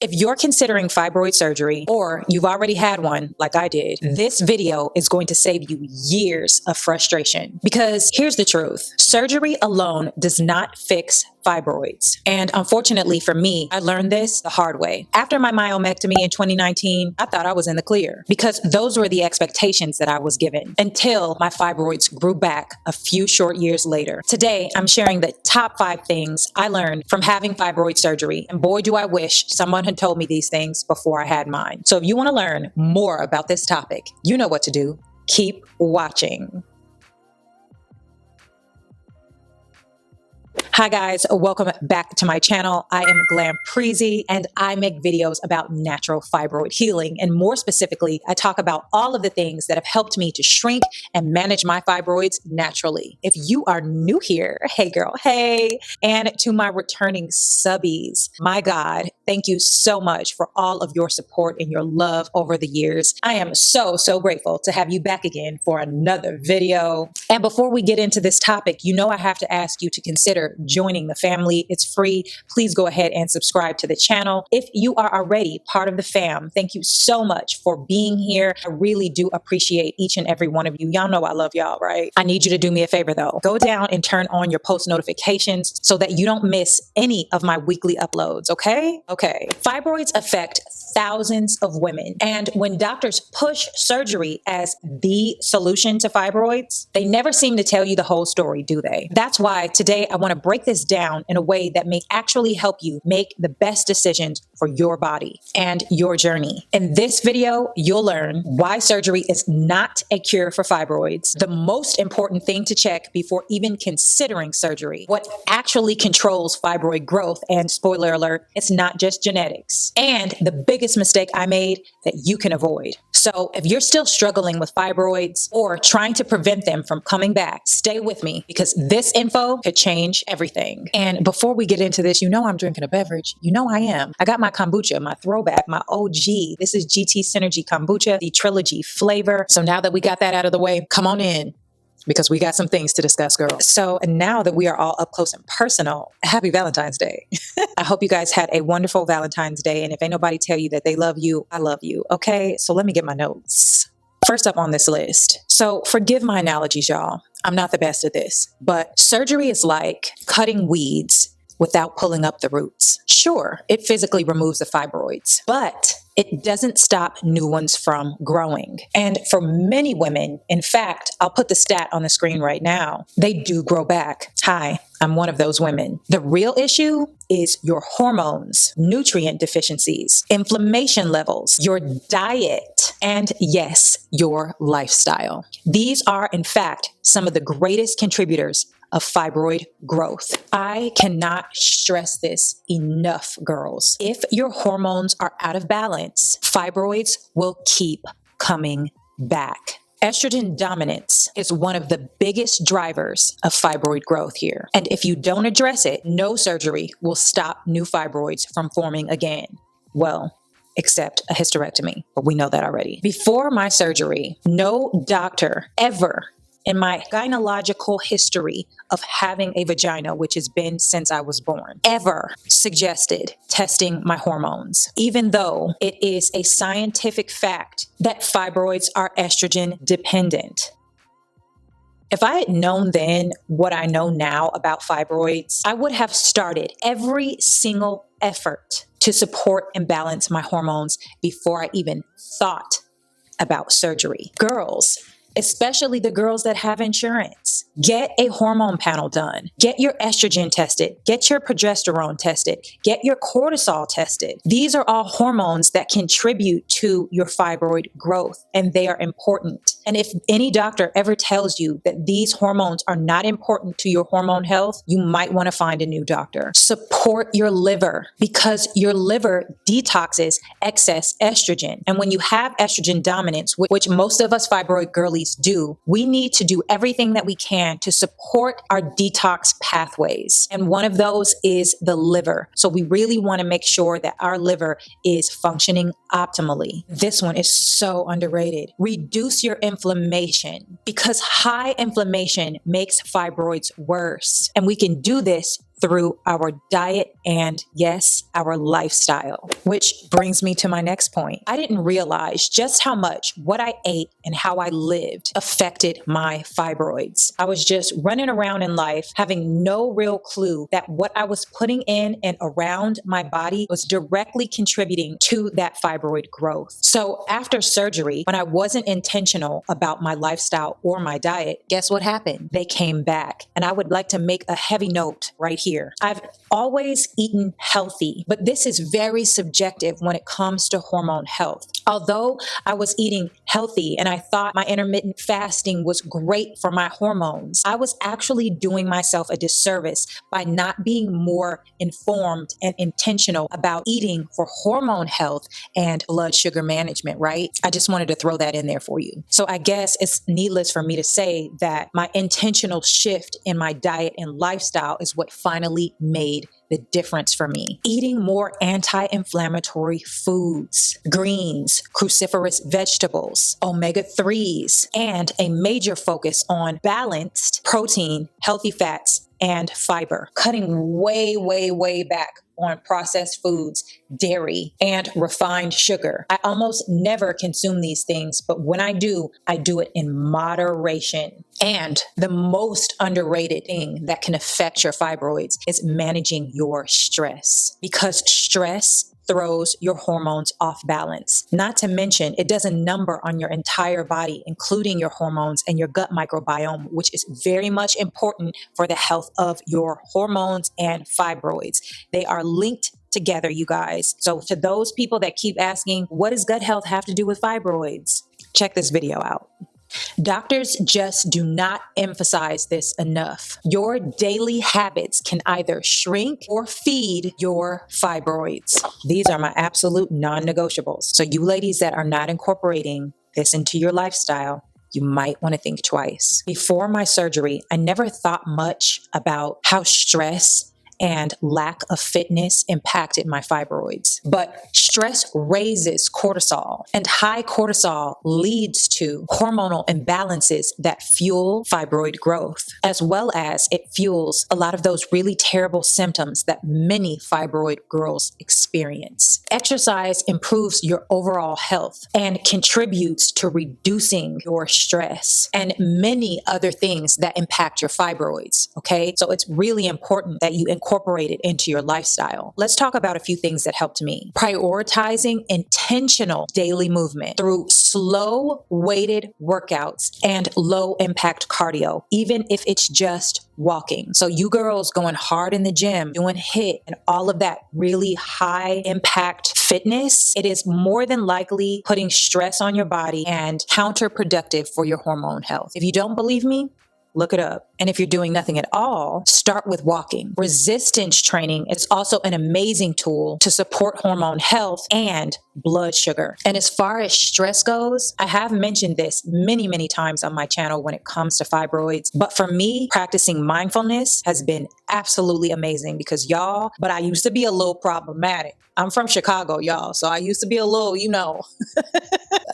If you're considering fibroid surgery or you've already had one like I did, this video is going to save you years of frustration. Because here's the truth. Surgery alone does not fix fibroids. And unfortunately for me, I learned this the hard way. After my myomectomy in 2019, I thought I was in the clear because those were the expectations that I was given until my fibroids grew back a few short years later. Today, I'm sharing the top 5 things I learned from having fibroid surgery. And boy, do I wish someone had told me these things before I had mine. So if you want to learn more about this topic, you know what to do. Keep watching. Hi guys, welcome back to my channel. I am Glampreezy and I make videos about natural fibroid healing. And more specifically, I talk about all of the things that have helped me to shrink and manage my fibroids naturally. If you are new here, hey girl, hey. And to my returning subbies, my God, thank you so much for all of your support and your love over the years. I am so grateful to have you back again for another video. And before we get into this topic, you know I have to ask you to consider joining the family. It's free. Please go ahead and subscribe to the channel. If you are already part of the fam, thank you so much for being here. I really do appreciate each and every one of you. Y'all know I love y'all, right? I need you to do me a favor though. Go down and turn on your post notifications so that you don't miss any of my weekly uploads, okay? Okay. Fibroids affect thousands of women. And when doctors push surgery as the solution to fibroids, they never seem to tell you the whole story, do they? That's why today I want to break this down in a way that may actually help you make the best decisions for your body and your journey. In this video, you'll learn why surgery is not a cure for fibroids, the most important thing to check before even considering surgery, what actually controls fibroid growth, and spoiler alert, it's not just genetics, and the biggest mistake I made that you can avoid. So if you're still struggling with fibroids or trying to prevent them from coming back, stay with me because this info could change everything. And before we get into this, you know I'm drinking a beverage. You know I am. I got my kombucha, my throwback, my OG. This is GT Synergy Kombucha, the trilogy flavor. So now that we got that out of the way, come on in, because we got some things to discuss, girl. So now that we are all up close and personal, happy Valentine's Day. I hope you guys had a wonderful Valentine's Day. And if ain't nobody tell you that they love you, I love you. Okay, so let me get my notes. First up on this list. So forgive my analogies, y'all. I'm not the best at this, but surgery is like cutting weeds without pulling up the roots. Sure, it physically removes the fibroids, but it doesn't stop new ones from growing. And for many women, in fact, I'll put the stat on the screen right now, they do grow back. Hi, I'm one of those women. The real issue is your hormones, nutrient deficiencies, inflammation levels, your diet, and yes, your lifestyle. These are, in fact, some of the greatest contributors of fibroid growth. I cannot stress this enough, girls. If your hormones are out of balance, fibroids will keep coming back. Estrogen dominance is one of the biggest drivers of fibroid growth here. And if you don't address it, no surgery will stop new fibroids from forming again. Well, except a hysterectomy, but we know that already. Before my surgery, no doctor ever in my gynecological history of having a vagina, which has been since I was born, ever suggested testing my hormones, even though it is a scientific fact that fibroids are estrogen dependent. If I had known then what I know now about fibroids, I would have started every single effort to support and balance my hormones before I even thought about surgery. Girls, especially the girls that have insurance, get a hormone panel done. Get your estrogen tested. Get your progesterone tested. Get your cortisol tested. These are all hormones that contribute to your fibroid growth, and they are important. And if any doctor ever tells you that these hormones are not important to your hormone health, you might want to find a new doctor. Support your liver because your liver detoxes excess estrogen. And when you have estrogen dominance, which most of us fibroid girlies do, we need to do everything that we can to support our detox pathways. And one of those is the liver. So we really want to make sure that our liver is functioning optimally. This one is so underrated. Reduce your inflammation because high inflammation makes fibroids worse. And we can do this through our diet and, yes, our lifestyle. Which brings me to my next point. I didn't realize just how much what I ate and how I lived affected my fibroids. I was just running around in life having no real clue that what I was putting in and around my body was directly contributing to that fibroid growth. So after surgery, when I wasn't intentional about my lifestyle or my diet, guess what happened? They came back. And I would like to make a heavy note right here. I've always eaten healthy, but this is very subjective when it comes to hormone health. Although I was eating healthy and I thought my intermittent fasting was great for my hormones, I was actually doing myself a disservice by not being more informed and intentional about eating for hormone health and blood sugar management, right? I just wanted to throw that in there for you. So I guess it's needless for me to say that my intentional shift in my diet and lifestyle is what finally made the difference for me. Eating more anti-inflammatory foods, greens, cruciferous vegetables, omega-3s, and a major focus on balanced protein, healthy fats, and fiber. Cutting way back on processed foods, dairy, and refined sugar. I almost never consume these things, but when I do it in moderation. And the most underrated thing that can affect your fibroids is managing your stress, because stress throws your hormones off balance. Not to mention, it does a number on your entire body, including your hormones and your gut microbiome, which is very much important for the health of your hormones and fibroids. They are linked together, you guys. So to those people that keep asking, what does gut health have to do with fibroids? Check this video out. Doctors just do not emphasize this enough. Your daily habits can either shrink or feed your fibroids. These are my absolute non-negotiables. So you ladies that are not incorporating this into your lifestyle, you might want to think twice. Before my surgery, I never thought much about how stress and lack of fitness impacted my fibroids. But stress raises cortisol, and high cortisol leads to hormonal imbalances that fuel fibroid growth, as well as it fuels a lot of those really terrible symptoms that many fibroid girls experience. Exercise improves your overall health and contributes to reducing your stress and many other things that impact your fibroids, okay? So it's really important that you incorporate it into your lifestyle. Let's talk about a few things that helped me. Prioritizing intentional daily movement through slow weighted workouts and low impact cardio, even if it's just walking. So you girls going hard in the gym, doing HIIT and all of that really high impact fitness, it is more than likely putting stress on your body and counterproductive for your hormone health. If you don't believe me, look it up. And if you're doing nothing at all, start with walking. Resistance training is also an amazing tool to support hormone health and blood sugar. And as far as stress goes, I have mentioned this many times on my channel when it comes to fibroids. But for me, practicing mindfulness has been absolutely amazing because but I used to be a little problematic. I'm from Chicago, y'all. So I used to be a little,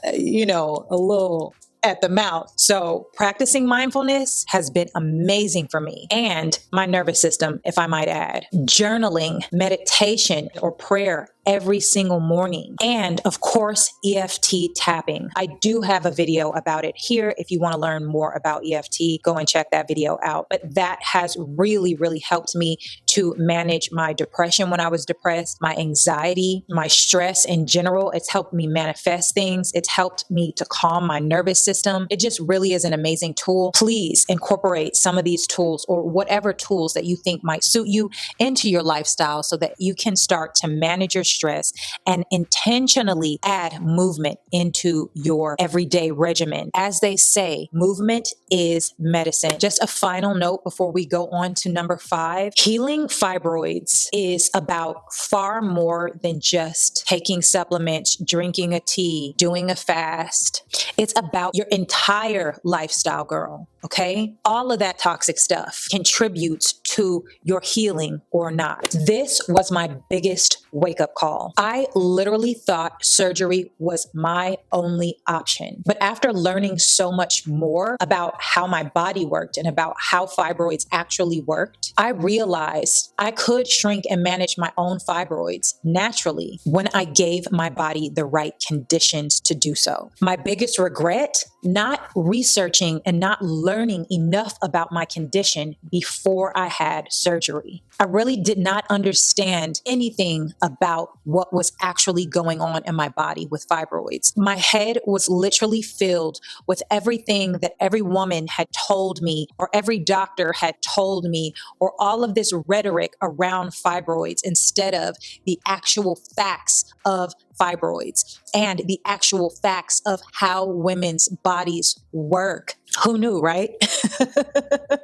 a little at the mouth. So practicing mindfulness has been amazing for me and my nervous system, if I might add. Journaling, meditation, or prayer every single morning. And of course, EFT tapping. I do have a video about it here. If you want to learn more about EFT, go and check that video out. But that has really helped me to manage my depression when I was depressed, my anxiety, my stress in general. It's helped me manifest things. It's helped me to calm my nervous system. It just really is an amazing tool. Please incorporate some of these tools or whatever tools that you think might suit you into your lifestyle so that you can start to manage your stress and intentionally add movement into your everyday regimen. As they say, movement is medicine. Just a final note before we go on to number 5. Healing fibroids is about far more than just taking supplements, drinking a tea, doing a fast. It's about your entire lifestyle, girl. Okay? All of that toxic stuff contributes to your healing or not. This was my biggest wake-up call. I literally thought surgery was my only option. But after learning so much more about how my body worked and about how fibroids actually worked, I realized I could shrink and manage my own fibroids naturally when I gave my body the right conditions to do so. My biggest regret, not researching and not learning enough about my condition before I had surgery. I really did not understand anything about what was actually going on in my body with fibroids. My head was literally filled with everything that every woman had told me, or every doctor had told me, or all of this rhetoric around fibroids instead of the actual facts of fibroids and the actual facts of how women's bodies work. Who knew, right?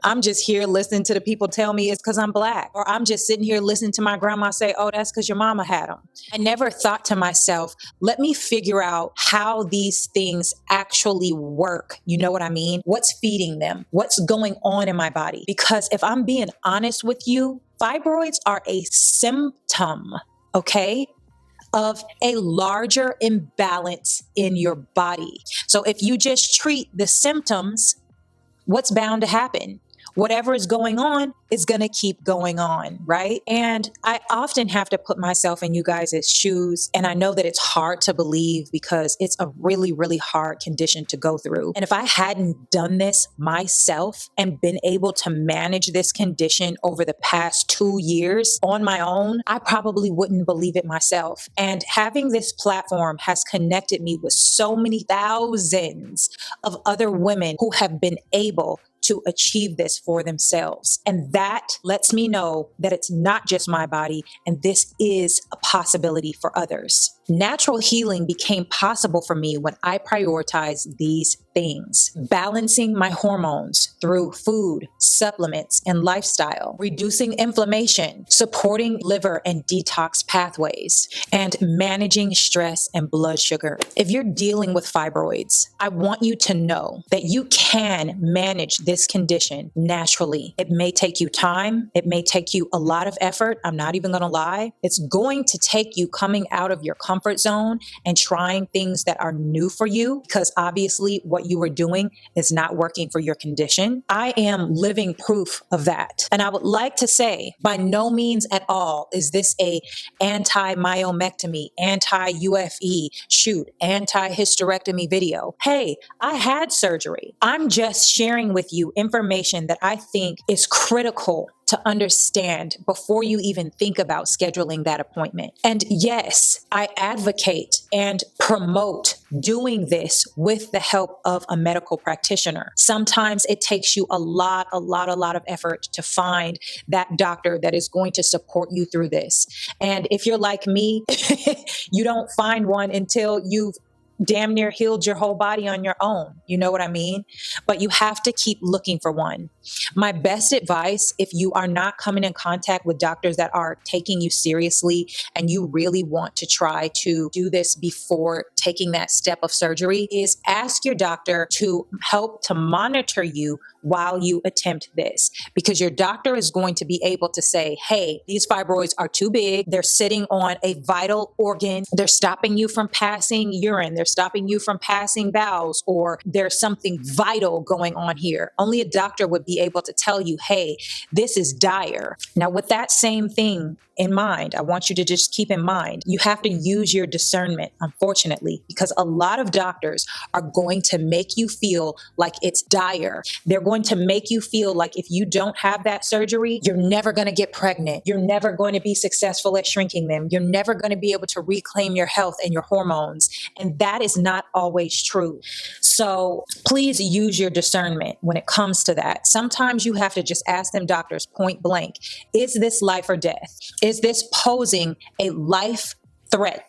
I'm just here listening to the people tell me it's because I'm Black, or I'm just sitting here listening to my grandma say, oh, that's because your mama had them. I never thought to myself, let me figure out how these things actually work. You know what I mean? What's feeding them? What's going on in my body? Because if I'm being honest with you, fibroids are a symptom, okay, of a larger imbalance in your body. So if you just treat the symptoms, what's bound to happen? Whatever is going on is going to keep going on, right? And I often have to put myself in you guys' shoes. And I know that it's hard to believe because it's a really, really hard condition to go through. And if I hadn't done this myself and been able to manage this condition over the past 2 years on my own, I probably wouldn't believe it myself. And having this platform has connected me with so many thousands of other women who have been able to achieve this for themselves. And that lets me know that it's not just my body, and this is a possibility for others. Natural healing became possible for me when I prioritized these things: balancing my hormones through food, supplements, and lifestyle, reducing inflammation, supporting liver and detox pathways, and managing stress and blood sugar. If you're dealing with fibroids, I want you to know that you can manage this condition naturally. It may take you time. It may take you a lot of effort. I'm not even going to lie. It's going to take you coming out of your comfort zone and trying things that are new for you, because obviously what you were doing is not working for your condition. I am living proof of that. And I would like to say, by no means at all is this a anti-myomectomy, anti-UFE, anti-hysterectomy video. Hey, I had surgery. I'm just sharing with you information that I think is critical to understand before you even think about scheduling that appointment. And yes, I advocate and promote doing this with the help of a medical practitioner. Sometimes it takes you a lot of effort to find that doctor that is going to support you through this. And if you're like me, you don't find one until you've damn near healed your whole body on your own. You know what I mean? But you have to keep looking for one. My best advice, if you are not coming in contact with doctors that are taking you seriously and you really want to try to do this before taking that step of surgery, is ask your doctor to help to monitor you while you attempt this, because your doctor is going to be able to say, hey, these fibroids are too big. They're sitting on a vital organ. They're stopping you from passing urine. They're stopping you from passing bowels, or there's something vital going on here. Only a doctor would be able to tell you, hey, this is dire. Now, with that same thing in mind, I want you to just keep in mind, you have to use your discernment, unfortunately, because a lot of doctors are going to make you feel like it's dire. They're going to make you feel like if you don't have that surgery, you're never going to get pregnant. You're never going to be successful at shrinking them. You're never going to be able to reclaim your health and your hormones. And that is not always true. So please use your discernment when it comes to that. Sometimes you have to just ask them doctors point blank, is this life or death? Is this posing a life threat?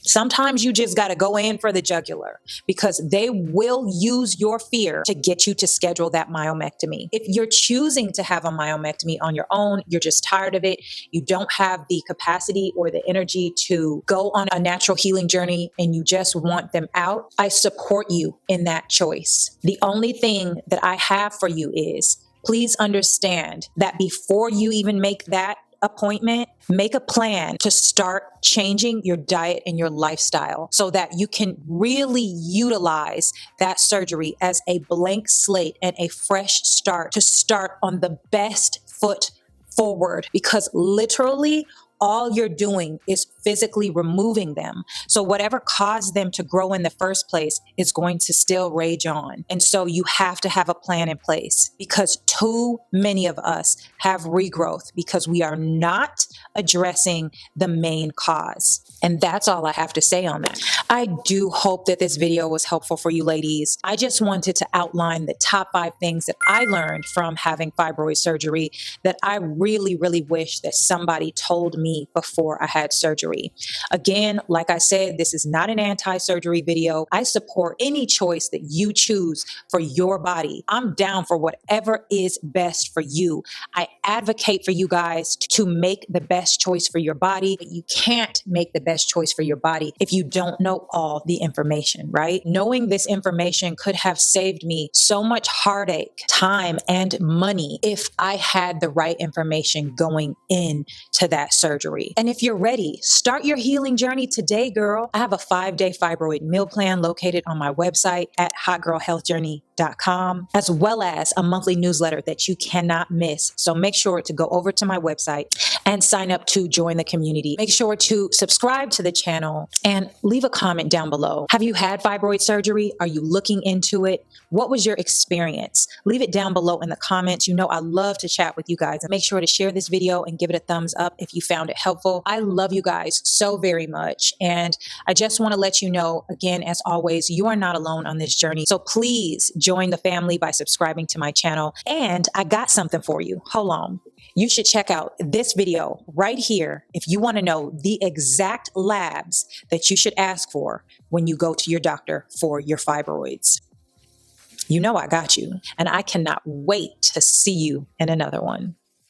Sometimes you just got to go in for the jugular, because they will use your fear to get you to schedule that myomectomy. If you're choosing to have a myomectomy on your own, you're just tired of it, you don't have the capacity or the energy to go on a natural healing journey, and you just want them out, I support you in that choice. The only thing that I have for you is, please understand that before you even make that appointment, make a plan to start changing your diet and your lifestyle so that you can really utilize that surgery as a blank slate and a fresh start to start on the best foot forward, because literally all you're doing is physically removing them. So whatever caused them to grow in the first place is going to still rage on. And so you have to have a plan in place, because too many of us have regrowth because we are not addressing the main cause. And that's all I have to say on that. I do hope that this video was helpful for you ladies. I just wanted to outline the top 5 things that I learned from having fibroid surgery that I really, really wish that somebody told me before I had surgery. Again, like I said, this is not an anti-surgery video. I support any choice that you choose for your body. I'm down for whatever is best for you. I advocate for you guys to make the best choice for your body, but you can't make the best choice for your body if you don't know all the information, right? Knowing this information could have saved me so much heartache, time, and money if I had the right information going into that surgery. And if you're ready, start your healing journey today, girl. I have a 5-day fibroid meal plan located on my website at hotgirlhealthjourney.com, as well as a monthly newsletter that you cannot miss. So make sure to go over to my website and sign up to join the community. Make sure to subscribe to the channel and leave a comment down below. Have you had fibroid surgery? Are you looking into it? What was your experience? Leave it down below in the comments. You know I love to chat with you guys. And make sure to share this video and give it a thumbs up if you found it helpful. I love you guys so very much. And I just want to let you know, again, as always, you are not alone on this journey. So please join the family by subscribing to my channel. And I got something for you. Hold on. You should check out this video right here if you want to know the exact labs that you should ask for when you go to your doctor for your fibroids. You know I got you, and I cannot wait to see you in another one.